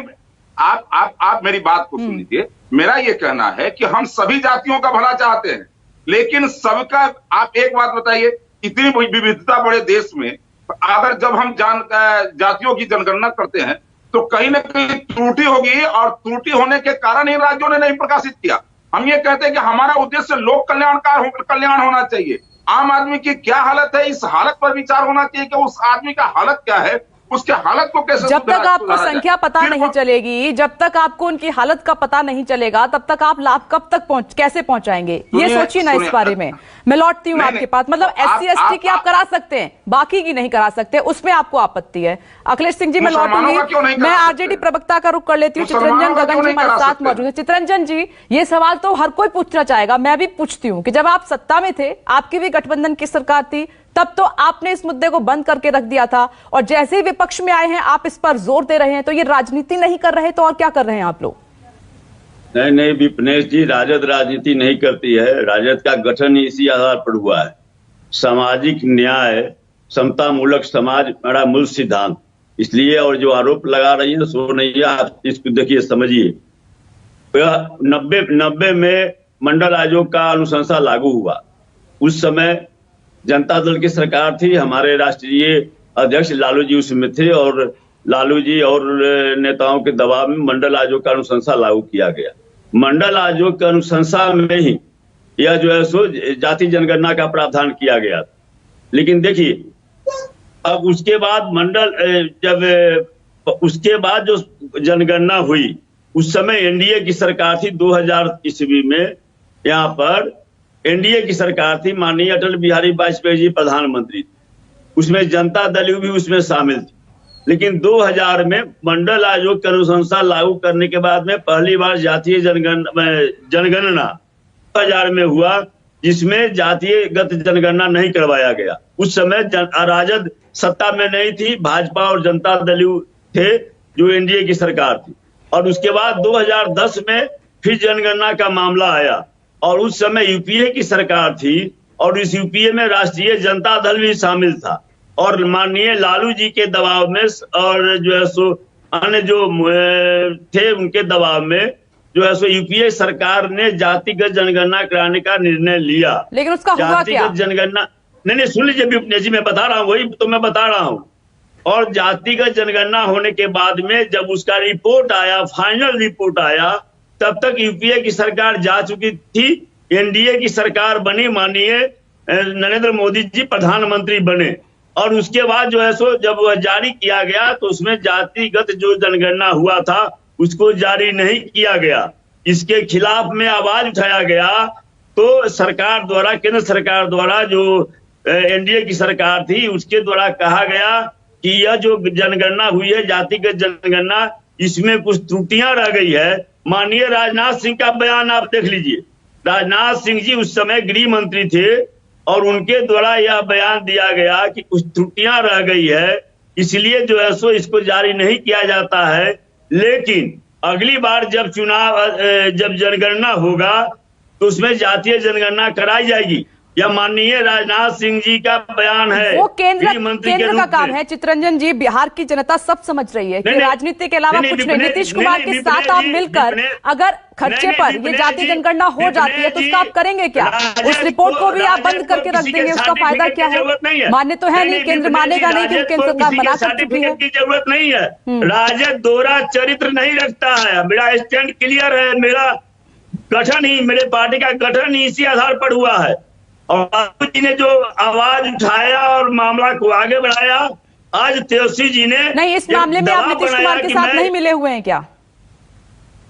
आप मेरी बात को सुन लीजिए। मेरा ये कहना है कि हम सभी जातियों का भला चाहते हैं, लेकिन सबका, आप एक बात बताइए, इतनी विविधता बड़े देश में अगर जब हम जातियों की जनगणना करते हैं तो कहीं ना कहीं त्रुटि होगी, और त्रुटि होने के कारण इन राज्यों ने नहीं प्रकाशित किया। हम ये कहते हैं कि हमारा उद्देश्य लोक कल्याण होना चाहिए। आम आदमी की क्या हालत है, इस हालत पर विचार होना चाहिए कि उस आदमी का हालत क्या है, उसके हालत को कैसे, जब तक आपको संख्या पता नहीं चलेगी, जब तक आपको उनकी हालत का पता नहीं चलेगा, तब तक आप लाभ कब तक कैसे पहुंचाएंगे? ये सोचिए ना इस बारे में। मैं लौटती हूँ आपके पास। मतलब SC ST की आप करा सकते हैं, बाकी की नहीं करा सकते, उसमें आपको आपत्ति है। अखिलेश सिंह जी, मैं लौटूंगी। मैं आरजेडी प्रवक्ता का रुख कर लेती हूँ। चित्ररंजन गगन जी हमारे साथ मौजूद है। चित्ररंजन जी, ये सवाल तो हर कोई पूछना चाहेगा, मैं भी पूछती हूँ कि जब आप सत्ता में थे, आपकी भी गठबंधन की सरकार थी, तब तो आपने इस मुद्दे को बंद करके रख दिया था, और जैसे ही विपक्ष में आए हैं आप इस पर जोर दे रहे हैं। तो ये राजनीति नहीं कर रहे तो और क्या कर रहे हैं आप लोग? नहीं विपनेश जी, राजद राजनीति नहीं करती है। राजद का गठन ही इसी आधार पर हुआ है। सामाजिक न्याय, समता मूलक समाज मेरा मूल सिद्धांत, इसलिए। और जो आरोप लगा रही है सो नहीं है, आप इसको देखिए, समझिए। 90 में मंडल आयोग का अनुशंसा लागू हुआ। उस समय जनता दल की सरकार थी, हमारे राष्ट्रीय अध्यक्ष लालू जी उसमें थे, और लालू जी और नेताओं के दबाव में मंडल आयोग का अनुशंसा लागू किया गया। मंडल आयोग के अनुशंसा में ही यह जो है सो जाति जनगणना का प्रावधान किया गया। लेकिन देखिए अब उसके बाद उसके बाद जो जनगणना हुई उस समय एनडीए की सरकार थी। 2000 ईस्वी में यहाँ पर एनडीए की सरकार थी, माननीय अटल बिहारी वाजपेयी जी प्रधानमंत्री थे, उसमें जनता दल भी उसमें शामिल थी। लेकिन 2000 में मंडल आयोग की अनुशंसा लागू करने के बाद में पहली बार जातीय जनगणना 2000 में हुआ, जिसमें जातीयगत जनगणना नहीं करवाया गया। उस समय राजद सत्ता में नहीं थी, भाजपा और जनता दल थे जो एनडीए की सरकार थी। और उसके बाद 2010 में फिर जनगणना का मामला आया और उस समय यूपीए की सरकार थी और इस यूपीए में राष्ट्रीय जनता दल भी शामिल था और माननीय लालू जी के दबाव में और जो है सो अन्य जो थे उनके दबाव में जो है सो यूपीए सरकार ने जातिगत जनगणना कराने का निर्णय लिया। लेकिन उसका हुआ क्या? जनगणना नहीं सुन लीजिए विपिनेश जी, मैं बता रहा हूँ, वही तो मैं बता रहा हूँ। और जातिगत जनगणना होने के बाद में जब उसका रिपोर्ट आया, फाइनल रिपोर्ट आया, तब तक यूपीए की सरकार जा चुकी थी, एनडीए की सरकार बनी, माननीय नरेंद्र मोदी जी प्रधानमंत्री बने। और उसके बाद जो है सो जब वह जारी किया गया तो उसमें जातिगत जो जनगणना हुआ था उसको जारी नहीं किया गया। इसके खिलाफ में आवाज उठाया गया तो सरकार द्वारा, केंद्र सरकार द्वारा, जो एनडीए की सरकार थी उसके द्वारा कहा गया कि यह जो जनगणना हुई है जातिगत जनगणना, इसमें कुछ त्रुटियां रह गई है। माननीय राजनाथ सिंह का बयान आप देख लीजिए। राजनाथ सिंह जी उस समय गृह मंत्री थे और उनके द्वारा यह बयान दिया गया कि कुछ त्रुटियां रह गई है, इसलिए जो है सो इसको जारी नहीं किया जाता है। लेकिन अगली बार जब जब जनगणना होगा तो उसमें जातीय जनगणना कराई जाएगी। यह माननीय राजनाथ सिंह जी का बयान है, वो केंद्र का काम है। चितरंजन जी, बिहार की जनता सब समझ रही है कि राजनीति के अलावा कुछ नहीं। नीतीश कुमार के साथ आप मिलकर अगर खर्चे पर ये जातीय जनगणना हो जाती है तो उसका आप करेंगे क्या? उस रिपोर्ट को भी आप बंद करके रख देंगे, उसका फायदा क्या है? मान्य तो है नहीं, केंद्र मानेगा नहीं क्योंकि केंद्र सरकार मना कर चुकी है। की जरूरत नहीं है। राजद दोहरा चरित्र नहीं रखता है। मेरा स्टैंड क्लियर है। मेरा गठन ही, मेरे पार्टी का गठन ही इसी आधार पर हुआ है। और बाबू जी ने जो आवाज उठाया और मामला को आगे बढ़ाया, आज तेजस्वी जी ने नहीं, इस मामले में आप नीतीश कुमार के साथ नहीं मिले हुए हैं क्या?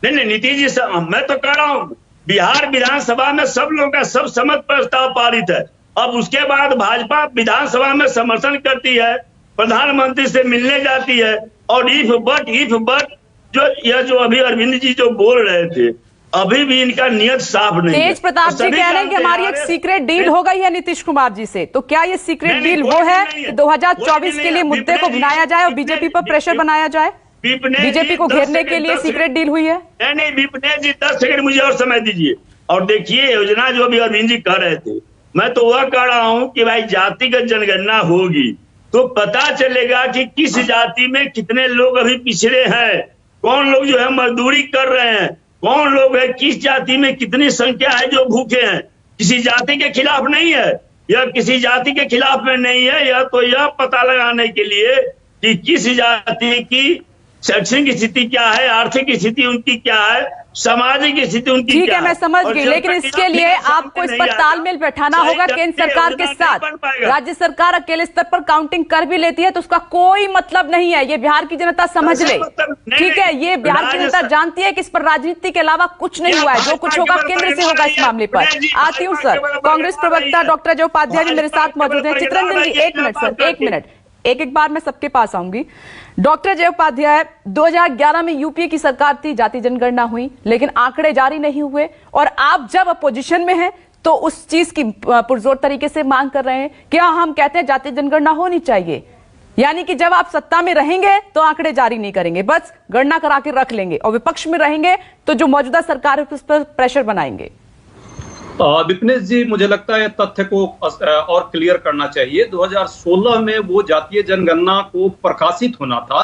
नहीं, नीतीश जी मैं तो कह रहा हूँ बिहार विधानसभा में सब लोगों का सब सम्मत प्रस्ताव पारित है। अब उसके बाद भाजपा विधानसभा में समर्थन करती है, प्रधानमंत्री से मिलने जाती है और इफ बट जो अभी अरविंद जी जो बोल रहे थे, अभी भी इनका नियत साफ नहीं है। तेज प्रताप जी कह रहे हैं कि हमारी एक सीक्रेट डील हो गई है नीतीश कुमार जी से, तो क्या ये सीक्रेट डील वो है कि 2024 के लिए मुद्दे को भुनाया जाए और बीजेपी पर प्रेशर बनाया जाए? बीजेपी को घेरने के लिए सीक्रेट डील हुई है? नहीं, विपिनेश जी 10 सेकंड मुझे और समय दीजिए। और देखिए योजना जो अभी अरविंद जी कह रहे थे, मैं तो वह कह रहा हूं कि भाई जातिगत जनगणना होगी तो पता चलेगा कि किस जाति में कितने लोग अभी पिछड़े हैं, कौन लोग जो है मजदूरी कर रहे हैं, कौन लोग है, किस जाति में कितनी संख्या है जो भूखे हैं। किसी जाति के खिलाफ नहीं है, यह किसी जाति के खिलाफ में नहीं है। यह तो यह पता लगाने के लिए कि किस जाति की शैक्षणिक स्थिति क्या है, आर्थिक स्थिति उनकी क्या है, सामाजिक स्थिति उनकी ठीक है, मैं समझ गई, लेकिन इसके लिए आपको इस पर तालमेल बैठाना होगा केंद्र सरकार के साथ। राज्य सरकार अकेले स्तर पर काउंटिंग कर भी लेती है तो उसका कोई मतलब नहीं है, ये बिहार की जनता समझ ले। ठीक है, ये बिहार की जनता जानती है कि इस पर राजनीति के अलावा कुछ नहीं हुआ है, जो कुछ होगा केंद्र से होगा इस मामले पर। आती हूँ सर, कांग्रेस प्रवक्ता डॉक्टर अजय उपाध्याय जी मेरे साथ मौजूद है। चितरंजन जी 1 मिनट सर, 1 मिनट, एक बार मैं सबके पास आऊंगी। डॉक्टर अजय उपाध्याय, 2011 में यूपीए की सरकार थी, जाति जनगणना हुई, लेकिन आंकड़े जारी नहीं हुए और आप जब अपोजिशन में हैं तो उस चीज की पुरजोर तरीके से मांग कर रहे हैं। क्या हम कहते हैं जाति जनगणना होनी चाहिए, यानी कि जब आप सत्ता में रहेंगे तो आंकड़े जारी नहीं करेंगे, बस गणना करा के रख लेंगे, और विपक्ष में रहेंगे तो जो मौजूदा सरकार है उस पर प्रेशर बनाएंगे? विपिनेश जी, मुझे लगता है तथ्य को और क्लियर करना चाहिए। 2016 में वो जातीय जनगणना को प्रकाशित होना था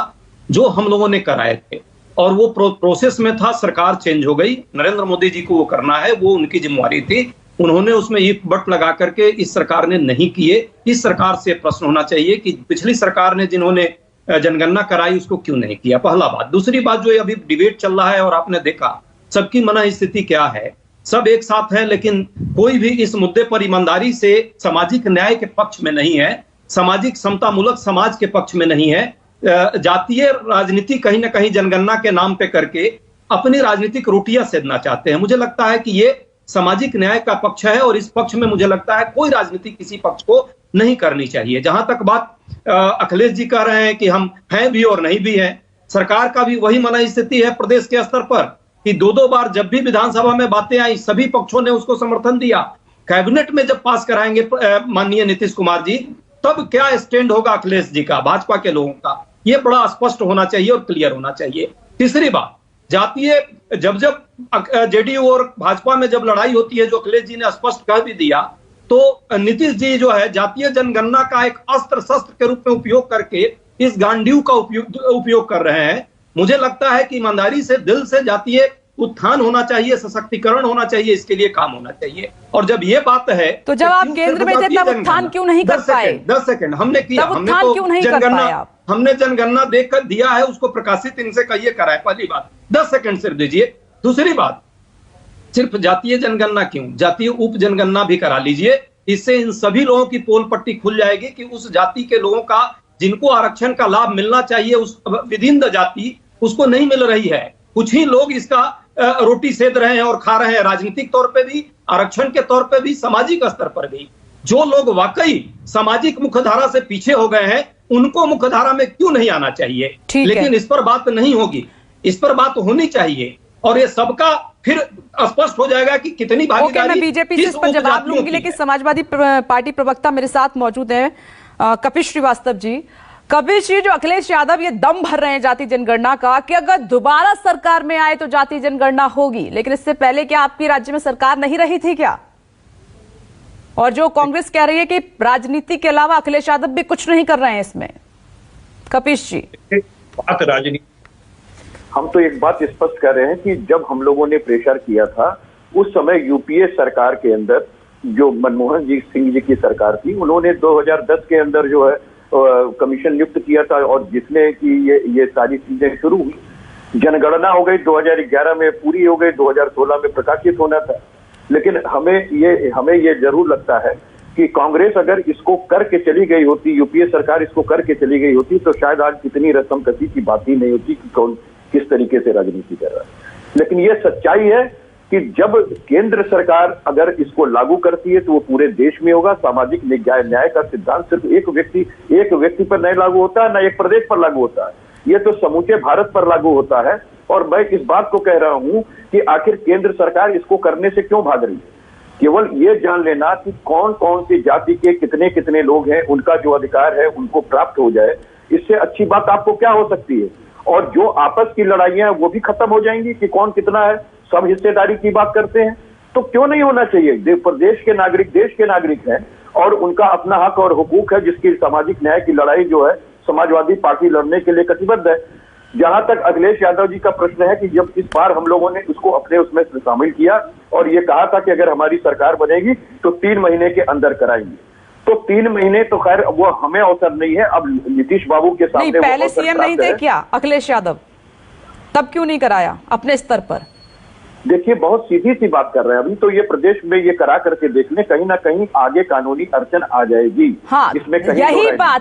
जो हम लोगों ने कराए थे और वो प्रोसेस में था। सरकार चेंज हो गई, नरेंद्र मोदी जी को वो करना है, वो उनकी जिम्मेवारी थी। उन्होंने उसमें इफ बट लगा करके इस सरकार ने नहीं किए। इस सरकार से प्रश्न होना चाहिए कि पिछली सरकार ने जिन्होंने जनगणना कराई उसको क्यों नहीं किया, पहला बात। दूसरी बात, जो अभी डिबेट चल रहा है और आपने देखा सबकी मनः स्थिति क्या है सब एक साथ है, लेकिन कोई भी इस मुद्दे पर ईमानदारी से सामाजिक न्याय के पक्ष में नहीं है, सामाजिक समतामूलक समाज के पक्ष में नहीं है। जातीय राजनीति कहीं ना कहीं जनगणना के नाम पे करके अपनी राजनीतिक रोटियां सेधना चाहते हैं। मुझे लगता है कि ये सामाजिक न्याय का पक्ष है और इस पक्ष में मुझे लगता है कोई राजनीति किसी पक्ष को नहीं करनी चाहिए। जहां तक बात अखिलेश जी कह रहे हैं कि हम हैं भी और नहीं भी हैं, सरकार का भी वही मनस्थिति है प्रदेश के स्तर पर कि दो बार जब भी विधानसभा में बातें आई सभी पक्षों ने उसको समर्थन दिया। कैबिनेट में जब पास कराएंगे माननीय नीतीश कुमार जी, तब क्या स्टैंड होगा अखिलेश जी का, भाजपा के लोगों का, ये बड़ा स्पष्ट होना चाहिए और क्लियर होना चाहिए। तीसरी बात, जातीय जब जेडीयू और भाजपा में जब लड़ाई होती है, जो अखिलेश जी ने स्पष्ट कह भी दिया, तो नीतीश जी जो है जातीय जनगणना का एक अस्त्र शस्त्र के रूप में उपयोग करके इस गांडीव का उपयोग कर रहे हैं। मुझे लगता है कि ईमानदारी से, दिल से जातीय उत्थान होना चाहिए, सशक्तिकरण होना चाहिए, इसके लिए काम होना चाहिए। और जब ये बात है तो जब आप केंद्र में थे तब उत्थान क्यों नहीं कर पाए? 10 सेकंड हमने किया, हमने तो हमने जनगणना देखकर दिया है, उसको प्रकाशित इनसे कहिए कराए, पहली बात। 10 सेकंड सिर्फ दीजिए। दूसरी बात, सिर्फ जातीय जनगणना क्यों, जातीय उप जनगणना भी करा लीजिए। इससे इन सभी लोगों की पोल पट्टी खुल जाएगी कि उस जाति के लोगों का जिनको आरक्षण का लाभ मिलना चाहिए उस विद इन द जाति, उसको नहीं मिल रही है। कुछ ही लोग इसका रोटी सेध रहे हैं और खा रहे हैं, राजनीतिक तौर पे भी, आरक्षण के तौर पे भी, सामाजिक स्तर पर भी। जो लोग वाकई सामाजिक मुख्यधारा से पीछे हो गए हैं, उनको मुख्यधारा में क्यों नहीं आना चाहिए? लेकिन इस पर बात नहीं होगी, इस पर बात होनी चाहिए और ये सबका फिर स्पष्ट हो जाएगा कि कितनी भागीदारी। मैं बीजेपी से इस पर जवाब लूंगी, लेकिन समाजवादी पार्टी प्रवक्ता मेरे साथ मौजूद हैं, कपिल श्रीवास्तव जी। कपिल जी, जो अखिलेश यादव ये दम भर रहे हैं जाति जनगणना का कि अगर दोबारा सरकार में आए तो जाति जनगणना होगी, लेकिन इससे पहले क्या आपकी राज्य में सरकार नहीं रही थी क्या? और जो कांग्रेस कह रही है कि राजनीति के अलावा अखिलेश यादव भी कुछ नहीं कर रहे हैं इसमें। कपिल जी, बात राजनीति, हम तो एक बात स्पष्ट कर रहे हैं कि जब हम लोगों ने प्रेशर किया था उस समय यूपीए सरकार के अंदर जो मनमोहन जी सिंह जी की सरकार थी, उन्होंने 2010 के अंदर जो है कमीशन नियुक्त किया था और जिसने कि ये सारी चीजें शुरू हुई। जनगणना हो गई 2011 में, पूरी हो गई 2016 में प्रकाशित होना था। लेकिन हमें ये जरूर लगता है कि कांग्रेस अगर इसको करके चली गई होती, यूपीए सरकार इसको करके चली गई होती, तो शायद आज इतनी रस्म कसी की बात ही नहीं होती कि कौन किस तरीके से राजनीति कर रहा है। लेकिन ये सच्चाई है कि जब केंद्र सरकार अगर इसको लागू करती है तो वो पूरे देश में होगा। सामाजिक न्याय का सिद्धांत सिर्फ एक व्यक्ति पर नहीं लागू होता है, ना एक प्रदेश पर लागू होता है, ये तो समूचे भारत पर लागू होता है। और मैं इस बात को कह रहा हूं कि आखिर केंद्र सरकार इसको करने से क्यों भाग रही है? केवल ये जान लेना कि कौन कौन सी जाति के कितने कितने लोग हैं, उनका जो अधिकार है उनको प्राप्त हो जाए, इससे अच्छी बात आपको क्या हो सकती है? और जो आपस की लड़ाइयां हैं वो भी खत्म हो जाएंगी कि कौन कितना है, सब हिस्सेदारी की बात करते हैं। तो क्यों नहीं होना चाहिए? प्रदेश के नागरिक देश के नागरिक हैं और उनका अपना हक और हुकूक है, जिसकी सामाजिक न्याय की लड़ाई जो है समाजवादी पार्टी लड़ने के लिए कटिबद्ध है। जहां तक अखिलेश यादव जी का प्रश्न है कि जब इस बार हम लोगों ने उसको अपने उसमें शामिल किया और ये कहा था कि अगर हमारी सरकार बनेगी तो 3 महीने के अंदर कराएंगे, तो 3 महीने तो खैर वो हमें अवसर नहीं है। अब नीतीश बाबू के सामने पहले सीएम नहीं थे क्या अखिलेश यादव? तब क्यों नहीं कराया अपने स्तर पर? देखिए, बहुत सीधी सी बात कर रहे हैं। अभी तो ये प्रदेश में ये करा करके देख लें, कहीं ना कहीं आगे कानूनी अड़चन आ जाएगी। हाँ, इसमें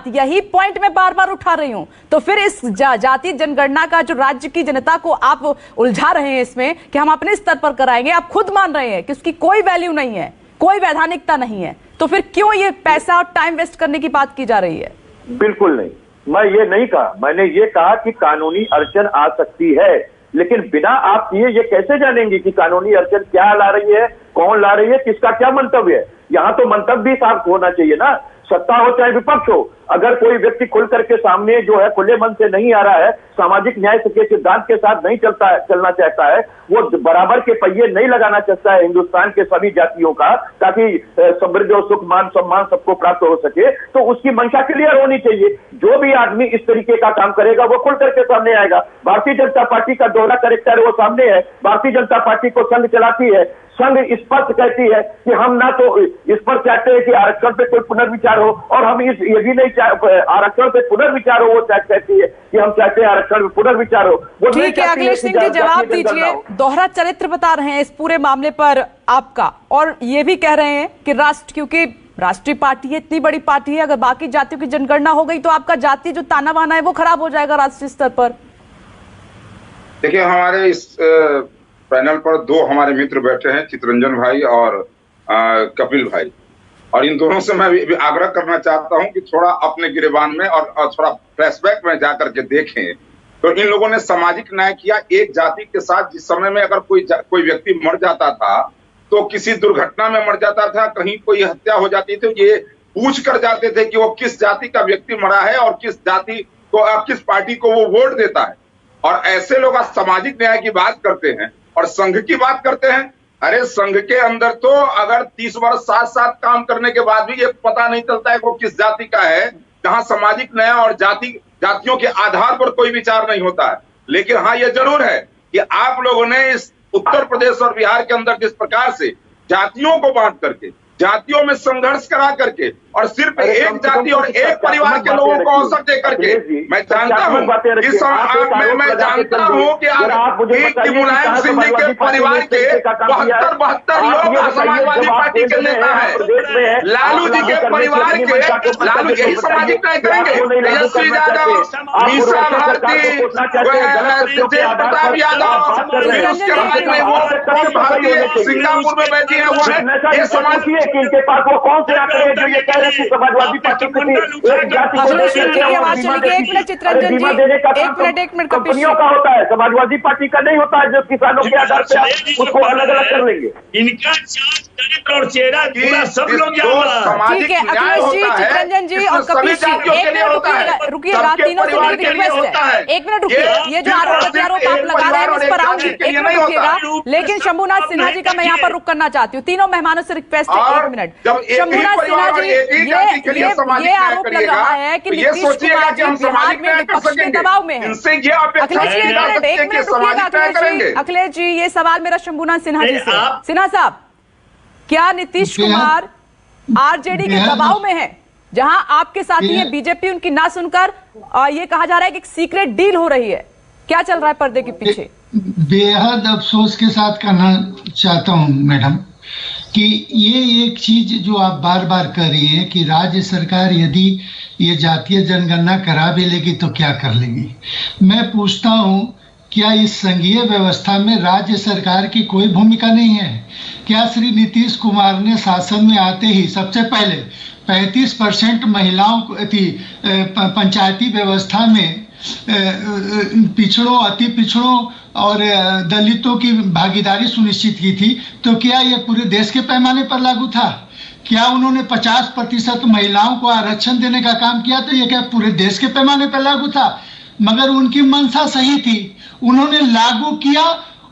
यही पॉइंट मैं बार बार उठा रही हूँ। तो फिर इस जाति जनगणना का जो राज्य की जनता को आप उलझा रहे हैं इसमें कि हम अपने स्तर पर कराएंगे, आप खुद मान रहे हैं कि उसकी कोई वैल्यू नहीं है, कोई वैधानिकता नहीं है, तो फिर क्यों ये पैसा और टाइम वेस्ट करने की बात की जा रही है? बिल्कुल नहीं, मैं ये नहीं कहा। मैंने ये कहा कि कानूनी अड़चन आ सकती है, लेकिन बिना आप ये कैसे जानेंगे कि कानूनी अड़चन क्या ला रही है, कौन ला रही है, किसका क्या मंतव्य है? यहाँ तो मंतव्य भी साफ होना चाहिए ना, सत्ता हो चाहे विपक्ष हो। अगर कोई व्यक्ति खुल करके सामने जो है खुले मन से नहीं आ रहा है, सामाजिक न्याय के सिद्धांत के साथ नहीं चलना चाहता है, वो बराबर के पहिए नहीं लगाना चाहता है हिंदुस्तान के सभी जातियों का, ताकि समृद्ध और सुख मान सम्मान सबको प्राप्त हो सके, तो उसकी मंशा क्लियर होनी चाहिए। जो भी आदमी इस तरीके का काम करेगा वो खुल करके सामने आएगा। भारतीय जनता पार्टी का दोहरा कैरेक्टर वो सामने है। भारतीय जनता पार्टी को संघ चलाती है, संघ स्पष्ट कहती है कि हम ना तो इस पर चाहते हैं कि आरक्षण पे कोई पुनर्विचार हो, और हम ये भी नहीं आरक्षण पे पुनर्विचार हो, वो कहती है कि हम चाहते हैं आरक्षण में पुनर्विचार हो। वो ठीक है अखिलेश सिंह जी, जवाब दीजिए। दोहरा चरित्र बता रहे हैं इस पूरे मामले पर आपका, और ये भी कह रहे हैं कि क्योंकि राष्ट्रीय पार्टी है, इतनी बड़ी पार्टी है, अगर बाकी जातियों की जनगणना हो गई तो आपका जातीय जो ताना बाना है वो खराब हो जाएगा राष्ट्रीय स्तर पर। देखिए, हमारे इस पैनल पर दो हमारे मित्र बैठे हैं, चितरंजन भाई और कपिल भाई, और इन दोनों से मैं आग्रह करना चाहता हूं कि थोड़ा अपने गिरेबान में और थोड़ा फ्लैशबैक में जाकर के देखें। तो इन लोगों ने सामाजिक न्याय किया एक जाति के साथ। जिस समय में अगर कोई व्यक्ति मर जाता था तो किसी दुर्घटना में मर जाता था, कहीं कोई हत्या हो जाती थी, ये पूछ कर जाते थे कि वो किस जाति का व्यक्ति मरा है और किस जाति को, किस पार्टी को वो वोट देता है। और ऐसे लोग आज सामाजिक न्याय की बात करते हैं और संघ की बात करते हैं। अरे संघ के अंदर तो अगर 30 वर्ष साथ साथ काम करने के बाद भी ये पता नहीं चलता है वो किस जाति का है, जहां सामाजिक न्याय और जातियों के आधार पर कोई विचार नहीं होता है। लेकिन हाँ, ये जरूर है कि आप लोगों ने इस उत्तर प्रदेश और बिहार के अंदर जिस प्रकार से जातियों को बांट करके, जातियों में संघर्ष करा करके और सिर्फ एक जाति और एक परिवार के लोगों को अवसर दे करके, मैं जानता हूं इस समय मैं जानता हूं कि मुलायम सिंह जी के परिवार के 72 लोग समाजवादी पार्टी के नेता हैं। लालू जी के परिवार के, लालू यही सामाजिक न्याय करेंगे। तेजस्वी यादव, मीसा भारती, तेज प्रताप यादव, फिर उसके बाद में वो भारतीय सिंगापुर में बैठी है, वो है ये समाज कि इनके पास वो कौन से आंकड़े हैं जो ये कह रहे हैं कि समाजवादी पार्टी कंपनियों का होता है, समाजवादी पार्टी का नहीं होता है, जो किसानों के आधार पे उसको अलग अलग कर लेंगे। इनका चरित्र और चेहरा पूरा सब लोग ठीक है अखिलेश जी, चितरंजन जी और कपिल जी, एक मिनट रुकिएगा, तीनों से मेरी रिक्वेस्ट है, एक मिनट रुकिए। ये जो आरोप आप लगा रहे हैं इस पर आऊंगी, एक मिनट रुकिएगा। लेकिन शंभुनाथ सिन्हा जी का मैं यहाँ पर रुक करना चाहती हूँ। तीनों मेहमानों से रिक्वेस्ट है, एक मिनट। शंभुनाथ सिन्हा जी, ये आरोप लग रहा है कि नीतीश कुमार जी बिहार में विपक्ष के दबाव में है। अखिलेश जी एक मिनट रुकिएगा। अखिलेश जी, ये सवाल मेरा शंभुनाथ सिन्हा जी से। सिन्हा साहब, क्या नीतीश कुमार आरजेडी के दबाव में है, जहां आपके साथी है बीजेपी, उनकी ना सुनकर ये कहा जा रहा है कि एक सीक्रेट डील हो रही है? क्या चल रहा है पर्दे के पीछे? बेहद अफसोस के साथ कहना चाहता हूं मैडम कि ये एक चीज जो आप बार बार कर रही हैं कि राज्य सरकार यदि ये जातीय जनगणना करा भी लेगी तो क्या कर लेगी। मैं पूछता हूं, क्या इस संघीय व्यवस्था में राज्य सरकार की कोई भूमिका नहीं है? क्या श्री नीतीश कुमार ने शासन में आते ही सबसे पहले 35% महिलाओं को पंचायती व्यवस्था में पिछड़ों, अति पिछड़ों और दलितों की भागीदारी सुनिश्चित की थी? तो क्या यह पूरे देश के पैमाने पर लागू था? क्या उन्होंने 50% महिलाओं को आरक्षण देने का काम किया? तो यह क्या पूरे देश के पैमाने पर लागू था? मगर उनकी मंशा सही थी, उन्होंने लागू किया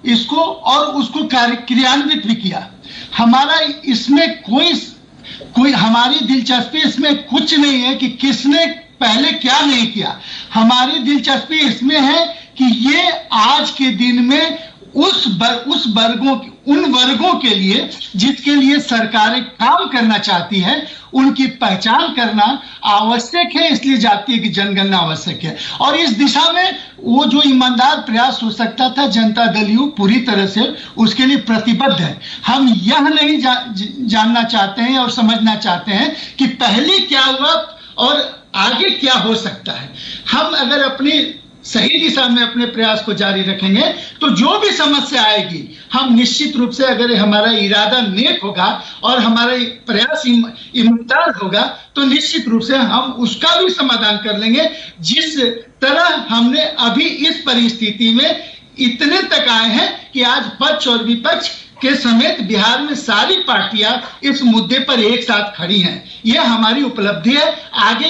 इसको और उसको क्रियान्वित भी किया। हमारा इसमें कोई हमारी दिलचस्पी इसमें कुछ नहीं है कि किसने पहले क्या नहीं किया। हमारी दिलचस्पी इसमें है कि ये आज के दिन में उन वर्गों के लिए जिसके लिए सरकारें काम करना चाहती हैं, उनकी पहचान करना आवश्यक है। इसलिए जातीय की जनगणना आवश्यक है और इस दिशा में वो जो ईमानदार प्रयास हो सकता था, जनता दल यू पूरी तरह से उसके लिए प्रतिबद्ध है। हम यह नहीं जानना चाहते हैं और समझना चाहते हैं कि पहले क्या हुआ और आगे क्या हो सकता है। हम अगर अपनी सही दिशा में अपने प्रयास को जारी रखेंगे तो जो भी समस्या आएगी, हम निश्चित रूप से, अगर हमारा इरादा नेक होगा और हमारा प्रयास ईमानदार होगा, तो निश्चित रूप से हम उसका भी समाधान कर लेंगे। जिस तरह हमने अभी इस परिस्थिति में इतने तक आए हैं कि आज पक्ष और विपक्ष के समेत बिहार में सारी पार्टियां इस मुद्दे पर एक साथ खड़ी हैं। यह हमारी उपलब्धि है। आगे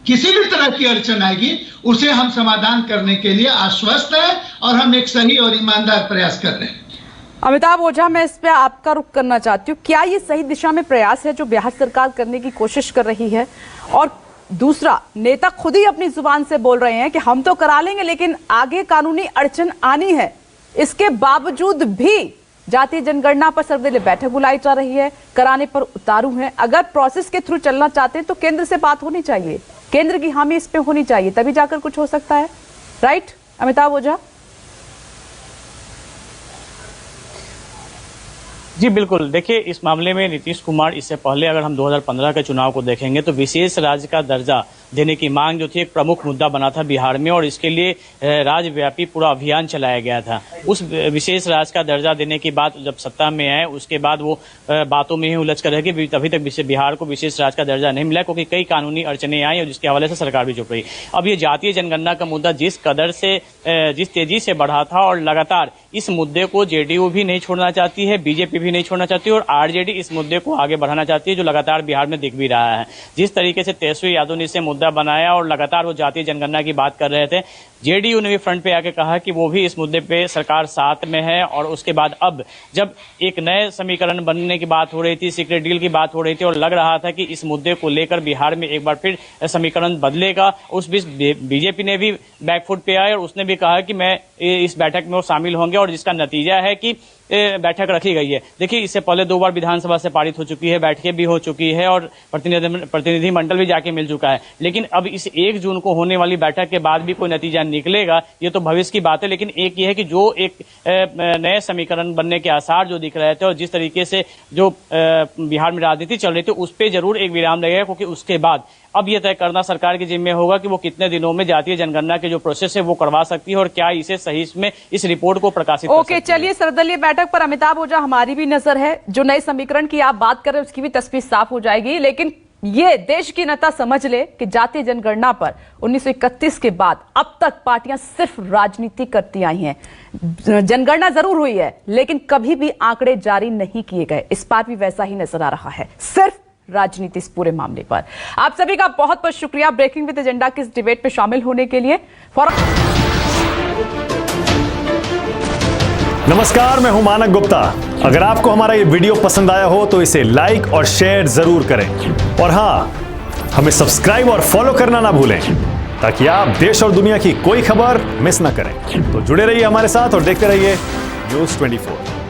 किसी भी तरह की अड़चन आएगी उसे हम समाधान करने के लिए आश्वस्त हैं और हम एक सही और ईमानदार प्रयास कर रहे हैं। अमिताभ ओझा, मैं इस पे आपका रुख करना चाहती हूँ। क्या ये सही दिशा में प्रयास है जो बिहार सरकार करने की कोशिश कर रही है? और दूसरा, नेता खुद ही अपनी जुबान से बोल रहे हैं कि हम तो करा लेंगे लेकिन आगे कानूनी अड़चन आनी है। इसके बावजूद भी जातीय जनगणना पर सर्वदलीय बैठक बुलाई जा रही है, कराने पर उतारू है। अगर प्रोसेस के थ्रू चलना चाहते हैं तो केंद्र से बात होनी चाहिए। केंद्र की हामी इस पे होनी चाहिए, तभी जाकर कुछ हो सकता है। राइट अमिताभ ओझा? जी बिल्कुल, देखिए इस मामले में नीतीश कुमार इससे पहले अगर हम 2015 के चुनाव को देखेंगे तो विशेष राज्य का दर्जा देने की मांग जो थी एक प्रमुख मुद्दा बना था बिहार में, और इसके लिए राज्यव्यापी पूरा अभियान चलाया गया था। उस विशेष राज्य का दर्जा देने की बात जब सत्ता में आए उसके बाद वो बातों में ही उलझ कर रह गई। तभी तक बिहार को विशेष राज्य का दर्जा नहीं मिला क्योंकि कई कानूनी अड़चने आई और जिसके हवाले से सरकार भी चुप रही। अब ये जातीय जनगणना का मुद्दा जिस तेजी से बढ़ा था और लगातार इस मुद्दे को जेडीयू भी नहीं छोड़ना चाहती है, बीजेपी भी नहीं छोड़ना चाहती और आरजेडी इस मुद्दे को आगे बढ़ाना चाहती है, जो लगातार बिहार में दिख भी रहा है। जिस तरीके से तेजस्वी यादव ने इसे मुद्दा बनाया और लगातार वो जातीय जनगणना की बात कर रहे थे, जेडीयू ने भी फ्रंट पे आके कहा कि वो भी इस मुद्दे पे सरकार साथ में है। और उसके बाद अब जब एक नए समीकरण बनने की बात हो रही थी, सीक्रेट डील की बात हो रही थी और लग रहा था कि इस मुद्दे को लेकर बिहार में एक बार फिर समीकरण बदलेगा, उस बीच बीजेपी ने भी बैकफुट पे आया और उसने भी कहा कि मैं इस बैठक में वो शामिल होंगे, और जिसका नतीजा है कि बैठक रखी गई है। देखिए इससे पहले 2 बार विधानसभा से पारित हो चुकी है, बैठकें भी हो चुकी है और प्रतिनिधि मंडल भी जाके मिल चुका है। लेकिन अब इस 1 जून को होने वाली बैठक के बाद भी कोई नतीजा निकलेगा ये तो भविष्य की बात है। लेकिन एक ये है कि जो एक नए समीकरण बनने के आसार जो दिख रहे थे और जिस तरीके से जो बिहार में राजनीति चल रही थी उस पर जरूर एक विराम लगेगा, क्योंकि उसके बाद अब यह तय करना सरकार के जिम्मे होगा कि वो कितने दिनों में जातीय जनगणना के जो प्रोसेस है वो करवा सकती है और क्या इसे सही में इस रिपोर्ट को प्रकाशित कर सकती है। चलिए, सर्वदलीय बैठक पर अमिताभ ओझा हमारी भी नजर है। जो नए समीकरण की आप बात कर रहे हैं उसकी भी तस्वीर साफ हो जाएगी, लेकिन ये देश की नेता समझ ले कि जातीय जनगणना पर 1931 के बाद अब तक पार्टियां सिर्फ राजनीति करती आई हैं। जनगणना जरूर हुई है लेकिन कभी भी आंकड़े जारी नहीं किए गए। इस बार भी वैसा ही नजर आ रहा है, सिर्फ राजनीति इस पूरे मामले पर। आप सभी का बहुत बहुत शुक्रिया ब्रेकिंग विद एजेंडा के इस डिबेट में शामिल होने के लिए। नमस्कार, मैं हूं मानक गुप्ता। अगर आपको हमारा ये वीडियो पसंद आया हो तो इसे लाइक और शेयर जरूर करें, और हां, हमें सब्सक्राइब और फॉलो करना ना भूलें ताकि आप देश और दुनिया की कोई खबर मिस ना करें। तो जुड़े रहिए हमारे साथ और देखते रहिए न्यूज़ 24।